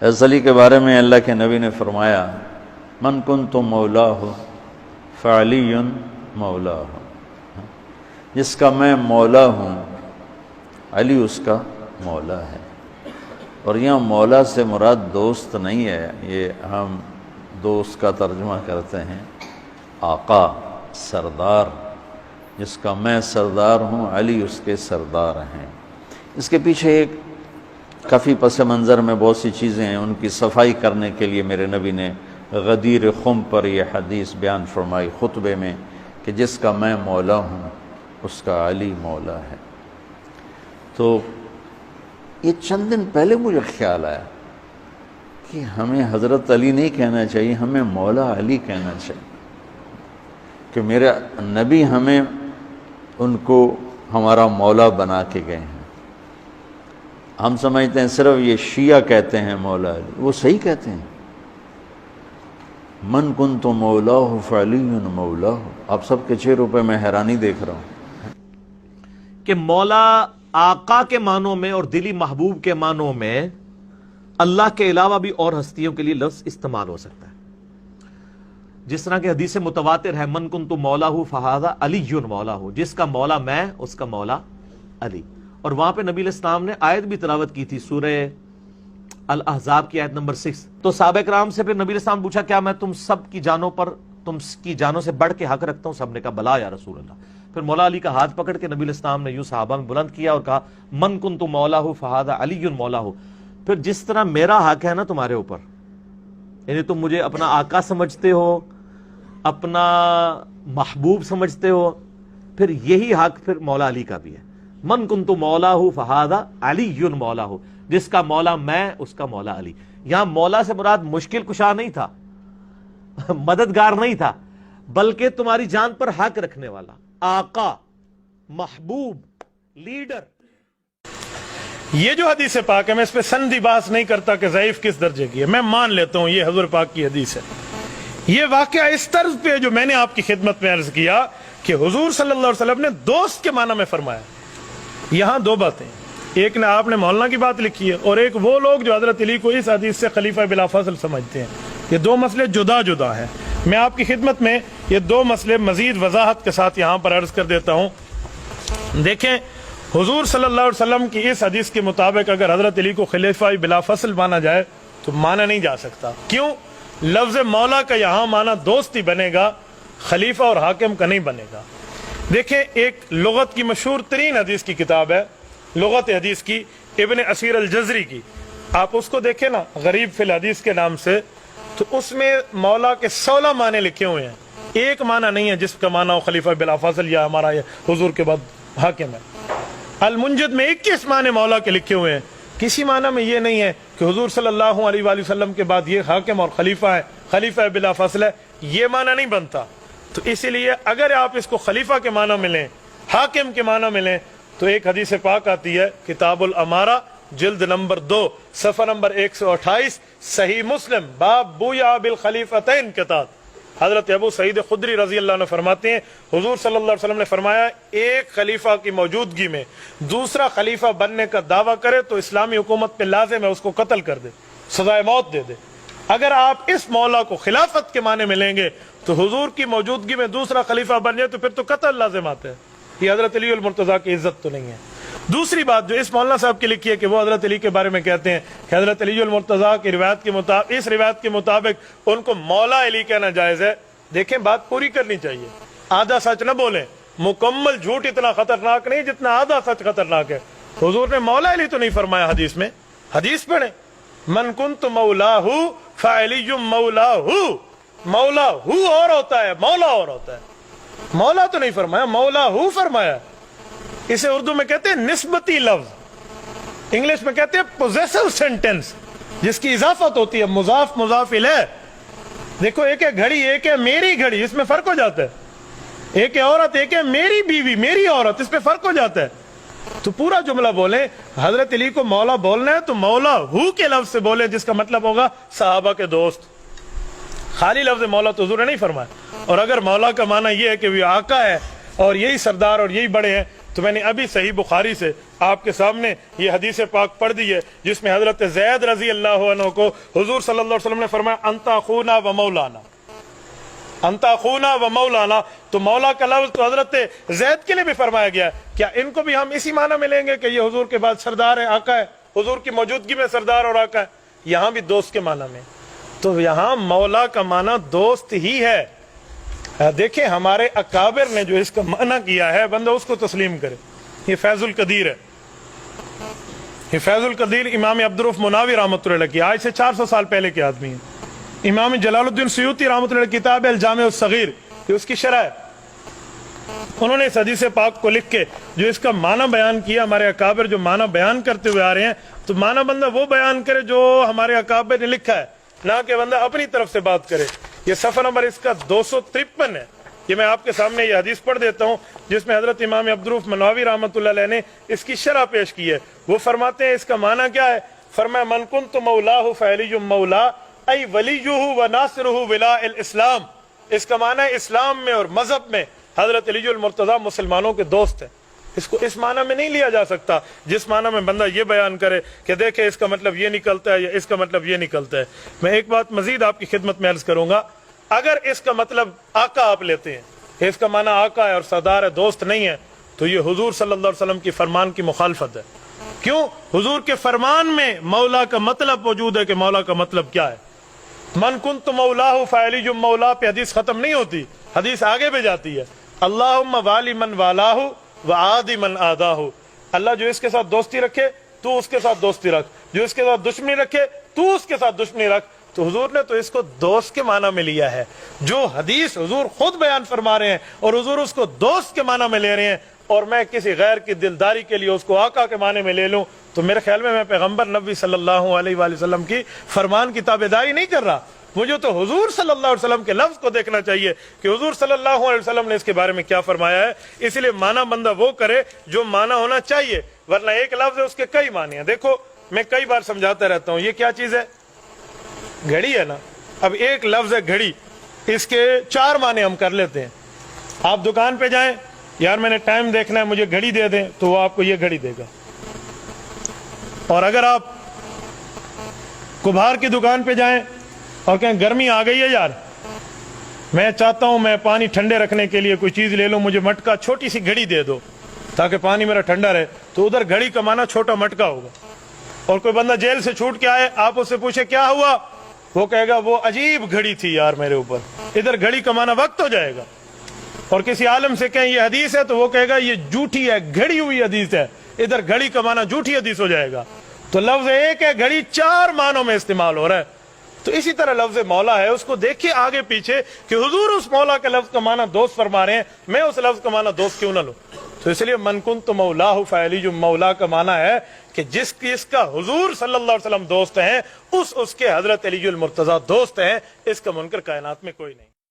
حضرت علی کے بارے میں اللہ کے نبی نے فرمایا من کنت مولاہ فعلی مولاہ، جس کا میں مولا ہوں علی اس کا مولا ہے۔ اور یہاں مولا سے مراد دوست نہیں ہے، یہ ہم دوست کا ترجمہ کرتے ہیں آقا، سردار، جس کا میں سردار ہوں علی اس کے سردار ہیں۔ اس کے پیچھے ایک کافی پس منظر میں بہت سی چیزیں ہیں، ان کی صفائی کرنے کے لیے میرے نبی نے غدیر خم پر یہ حدیث بیان فرمائی خطبے میں کہ جس کا میں مولا ہوں اس کا علی مولا ہے۔ تو یہ چند دن پہلے مجھے خیال آیا کہ ہمیں حضرت علی نہیں کہنا چاہیے، ہمیں مولا علی کہنا چاہیے، کہ میرے نبی ہمیں ان کو ہمارا مولا بنا کے گئے ہیں۔ ہم سمجھتے ہیں صرف یہ شیعہ کہتے ہیں مولا علی، وہ صحیح کہتے ہیں، من کنت مولاہ فعلی مولاہ۔ آپ سب کے چہروں پہ میں حیرانی دیکھ رہا ہوں کہ مولا آقا کے معنوں میں اور دلی محبوب کے معنوں میں اللہ کے علاوہ بھی اور ہستیوں کے لیے لفظ استعمال ہو سکتا ہے، جس طرح کہ حدیث متواتر ہے من کنت مولاہ فہذا علی مولاہ، جس کا مولا میں اس کا مولا علی۔ اور وہاں پہ نبی علیہ السلام نے آیت بھی تلاوت کی تھی، سورہ الاحزاب کی آیت نمبر 6۔ تو صحابہ کرام سے پھر نبی علیہ السلام پوچھا کیا میں تم سب کی جانوں پر تم کی جانوں سے بڑھ کے حق رکھتا ہوں؟ سب نے کہا بلا یا رسول اللہ۔ پھر مولا علی کا ہاتھ پکڑ کے نبی علیہ السلام نے یوں صحابہ میں بلند کیا اور کہا من کنت مولاہ فہذا علی مولاہ۔ پھر جس طرح میرا حق ہے نا تمہارے اوپر، یعنی تم مجھے اپنا آقا سمجھتے ہو، اپنا محبوب سمجھتے ہو، پھر یہی حق پھر مولا علی کا بھی ہے۔ من کنت مولاہ فہذا علی مولاہ، جس کا مولا میں اس کا مولا علی۔ یہاں مولا سے مراد مشکل کشا نہیں تھا، مددگار نہیں تھا، بلکہ تمہاری جان پر حق رکھنے والا، آقا، محبوب، لیڈر۔ یہ جو حدیث پاک ہے میں اس پہ سندی بحث نہیں کرتا کہ ضعیف کس درجے کی ہے، میں مان لیتا ہوں یہ حضور پاک کی حدیث ہے۔ یہ واقعہ اس طرز پہ جو میں نے آپ کی خدمت میں عرض کیا کہ حضور صلی اللہ علیہ وسلم نے دوست کے معنی میں فرمایا۔ یہاں دو باتیں، ایک نے آپ نے مولانا کی بات لکھی ہے، اور ایک وہ لوگ جو حضرت علی کو اس حدیث سے خلیفہ بلا فضل سمجھتے ہیں۔ یہ دو مسئلے جدا جدا ہیں۔ میں آپ کی خدمت میں یہ دو مسئلے مزید وضاحت کے ساتھ یہاں پر عرض کر دیتا ہوں۔ دیکھیں، حضور صلی اللہ علیہ وسلم کی اس حدیث کے مطابق اگر حضرت علی کو خلیفہ بلا فضل مانا جائے تو مانا نہیں جا سکتا۔ کیوں؟ لفظ مولا کا یہاں مانا دوست ہی بنے گا، خلیفہ اور حاکم کا نہیں بنے گا۔ دیکھیں، ایک لغت کی مشہور ترین حدیث کی کتاب ہے، لغت حدیث کی، ابن اسیر الجزری کی، آپ اس کو دیکھیں نا، غریب فی الحدیث کے نام سے، تو اس میں مولا کے 16 معنی لکھے ہوئے ہیں، ایک معنی نہیں ہے جس کا معنی ہو خلیفہ بلا فضل یا ہمارا یہ حضور کے بعد حاکم ہے۔ المنجد میں 21 معنی مولا کے لکھے ہوئے ہیں، کسی معنی میں یہ نہیں ہے کہ حضور صلی اللہ علیہ وآلہ وسلم کے بعد یہ حاکم اور خلیفہ ہے، خلیفہ بلا فضل ہے، یہ معنی نہیں بنتا۔ تو اسی لیے اگر آپ اس کو خلیفہ کے معنی میں لیں، حاکم کے معنی میں لیں، تو ایک حدیث پاک آتی ہے کتاب الامارہ جلد نمبر 2 صفحہ نمبر 128، صحیح مسلم باب بویا بالخلیفتین کے تحت حضرت ابو سعید خدری رضی اللہ عنہ فرماتے ہیں حضور صلی اللہ علیہ وسلم نے فرمایا ایک خلیفہ کی موجودگی میں دوسرا خلیفہ بننے کا دعویٰ کرے تو اسلامی حکومت پہ لازم ہے اس کو قتل کر دے، سزائے موت دے دے۔ اگر آپ اس مولا کو خلافت کے معنی میں لیں گے تو حضور کی موجودگی میں دوسرا خلیفہ بن جائے تو پھر تو قتل لازم آتا ہے۔ یہ حضرت علی المرتضیٰ کی عزت تو نہیں ہے۔ دوسری بات جو اس مولانا صاحب کی لکھی ہے کہ وہ حضرت علی کے بارے میں کہتے ہیں کہ حضرت علی المرتضیٰ کی روایت کے مطابق، اس روایت کے مطابق ان کو مولا علی کہنا جائز ہے۔ دیکھیں، بات پوری کرنی چاہیے، آدھا سچ نہ بولیں۔ مکمل جھوٹ اتنا خطرناک نہیں جتنا آدھا سچ خطرناک ہے۔ حضور نے مولا علی تو نہیں فرمایا حدیث میں، حدیث پڑھیں، من کنت مولاہ فعلی مولاہ۔ مولا ہو اور ہوتا ہے، مولا اور ہوتا ہے، مولا تو نہیں فرمایا، مولا ہو فرمایا۔ اسے اردو میں کہتے ہیں نسبتی لفظ، انگلش میں کہتے ہیں پوزیسو سینٹینس، جس کی اضافت ہوتی ہے مضاف مضاف الیہ۔ دیکھو، ایک ہے گھڑی، ایک ہے میری گھڑی، اس میں فرق ہو جاتا ہے۔ ایک ہے عورت، ایک ہے میری بیوی، میری عورت، اس پہ فرق ہو جاتا ہے۔ تو پورا جملہ بولیں، حضرت علی کو مولا بولنا ہے تو مولا ہو کے لفظ سے بولیں، جس کا مطلب ہوگا صحابہ کے دوست۔ خالی لفظ مولا تو حضور نے نہیں فرمایا۔ اور اگر مولا کا معنی یہ ہے کہ وہ آقا ہے اور یہی سردار اور یہی بڑے ہیں، تو میں نے ابھی صحیح بخاری سے آپ کے سامنے یہ حدیث پاک پڑھ دی ہے جس میں حضرت زید رضی اللہ عنہ کو حضور صلی اللہ علیہ وسلم نے فرمایا انت اخونا و مولانا، انت اخونا و مولانا، تو مولا کا لفظ تو حضرت زید کے لیے بھی فرمایا گیا ہے، کیا ان کو بھی ہم اسی معنی میں لیں گے کہ یہ حضور کے بعد سردار ہے، آقا ہے، حضور کی موجودگی میں سردار اور آقا ہے؟ یہاں بھی دوست کے معنی میں، تو یہاں مولا کا معنی دوست ہی ہے۔ دیکھیں ہمارے اکابر نے جو اس کا معنی کیا ہے، بندہ اس کو تسلیم کرے۔ یہ فیض القدیر ہے، یہ فیض القدیر امام عبدالرؤف مناوی رحمۃ اللہ علیہ کی، آج سے 400 سال پہلے کے آدمی ہیں۔ امام جلال الدین سیوطی رحمۃ اللہ علیہ کتاب ہے الجامع الصغیر، یہ اس کی شرح ہے۔ انہوں نے اس حدیث پاک کو لکھ کے جو اس کا معنی بیان کیا، ہمارے اکابر جو معنی بیان کرتے ہوئے آ رہے ہیں، تو معنی بندہ وہ بیان کرے جو ہمارے اکابر نے لکھا ہے، نہ کہ بندہ اپنی طرف سے بات کرے۔ یہ صفحہ نمبر اس کا 253 ہے، یہ میں آپ کے سامنے یہ حدیث پڑھ دیتا ہوں جس میں حضرت امام عبدالرؤف مناوی رحمۃ اللہ علیہ نے اس کی شرح پیش کی ہے۔ وہ فرماتے ہیں اس کا معنی کیا ہے؟ فرمایا من کنت مولاہ فعلی مولا ای ولیہ و ناصرہ ولاء الاسلام، اس کا معنی ہے اسلام میں اور مذہب میں حضرت علی المرتضیٰ مسلمانوں کے دوست ہیں۔ اس کو اس معنی میں نہیں لیا جا سکتا جس معنی میں بندہ یہ بیان کرے کہ دیکھیں اس کا مطلب یہ نکلتا ہے یا اس کا مطلب یہ نکلتا ہے۔ میں ایک بات مزید آپ کی خدمت میں عرض کروں گا، اگر اس کا مطلب آقا آپ لیتے ہیں کہ اس کا معنی آقا ہے اور سردار ہے، دوست نہیں ہے، تو یہ حضور صلی اللہ علیہ وسلم کی فرمان کی مخالفت ہے۔ کیوں؟ حضور کے فرمان میں مولا کا مطلب موجود ہے کہ مولا کا مطلب کیا ہے۔ من کنت مولاہ فعلی مولا پہ حدیث ختم نہیں ہوتی، حدیث آگے بھی جاتی ہے، اللہم والی من والاہ وعادی من آداہ، اللہ جو اس کے ساتھ دوستی رکھے تو اس کے ساتھ دوستی رکھ، جو اس کے ساتھ دشمنی رکھے تو اس کے ساتھ دشمنی رکھ۔ تو حضور نے تو اس کو دوست کے معنی میں لیا ہے، جو حدیث حضور خود بیان فرما رہے ہیں اور حضور اس کو دوست کے معنی میں لے رہے ہیں، اور میں کسی غیر کی دلداری کے لیے اس کو آقا کے معنی میں لے لوں، تو میرے خیال میں پیغمبر نبی صلی اللہ علیہ وآلہ وسلم کی فرمان کی تابعداری نہیں کر رہا۔ مجھے تو حضور صلی اللہ علیہ وسلم کے لفظ کو دیکھنا چاہیے کہ حضور صلی اللہ علیہ وسلم نے اس کے بارے میں کیا فرمایا ہے، اس لیے معنی بندہ وہ کرے جو معنی ہونا چاہیے، ورنہ ایک لفظ ہے اس کے کئی معنی ہیں۔ دیکھو میں کئی بار سمجھاتا رہتا ہوں، یہ کیا چیز ہے؟ گھڑی ہے نا۔ اب ایک لفظ ہے گھڑی، اس کے 4 معنی ہم کر لیتے ہیں۔ آپ دکان پہ جائیں، یار میں نے ٹائم دیکھنا ہے مجھے گھڑی دے دیں، تو وہ آپ کو یہ گھڑی دے گا۔ اور اگر آپ کبھار کی دکان پہ جائیں اور کہیں گرمی آ گئی ہے یار، میں چاہتا ہوں میں پانی ٹھنڈے رکھنے کے لیے کوئی چیز لے لوں، مجھے مٹکا چھوٹی سی گھڑی دے دو تاکہ پانی میرا ٹھنڈا رہے، تو ادھر گھڑی کا معنی چھوٹا مٹکا ہوگا۔ اور کوئی بندہ جیل سے چھوٹ کے آئے، آپ اس سے پوچھے کیا ہوا، وہ کہے گا وہ عجیب گھڑی تھی یار میرے اوپر، ادھر گھڑی کا معنی وقت ہو جائے گا۔ اور کسی عالم سے کہیں یہ حدیث ہے تو وہ کہے گا یہ جھوٹی ہے، گھڑی ہوئی حدیث ہے، ادھر گھڑی کا معنی جھوٹی حدیث ہو جائے گا۔ تو لفظ ایک ہے، گھڑی 4 معنوں میں استعمال ہو رہا ہے۔ تو اسی طرح لفظ مولا ہے، اس کو دیکھیے آگے پیچھے کہ حضور اس مولا کے لفظ کا معنی دوست فرما رہے ہیں، میں اس لفظ کا معنی دوست کیوں نہ لوں؟ تو اس لیے من کنت مولاہ فعلی مولا کا معنی ہے کہ جس کا حضور صلی اللہ علیہ وسلم دوست ہیں، اس کے حضرت علی المرتضیٰ دوست ہیں، اس کا منکر کائنات میں کوئی نہیں۔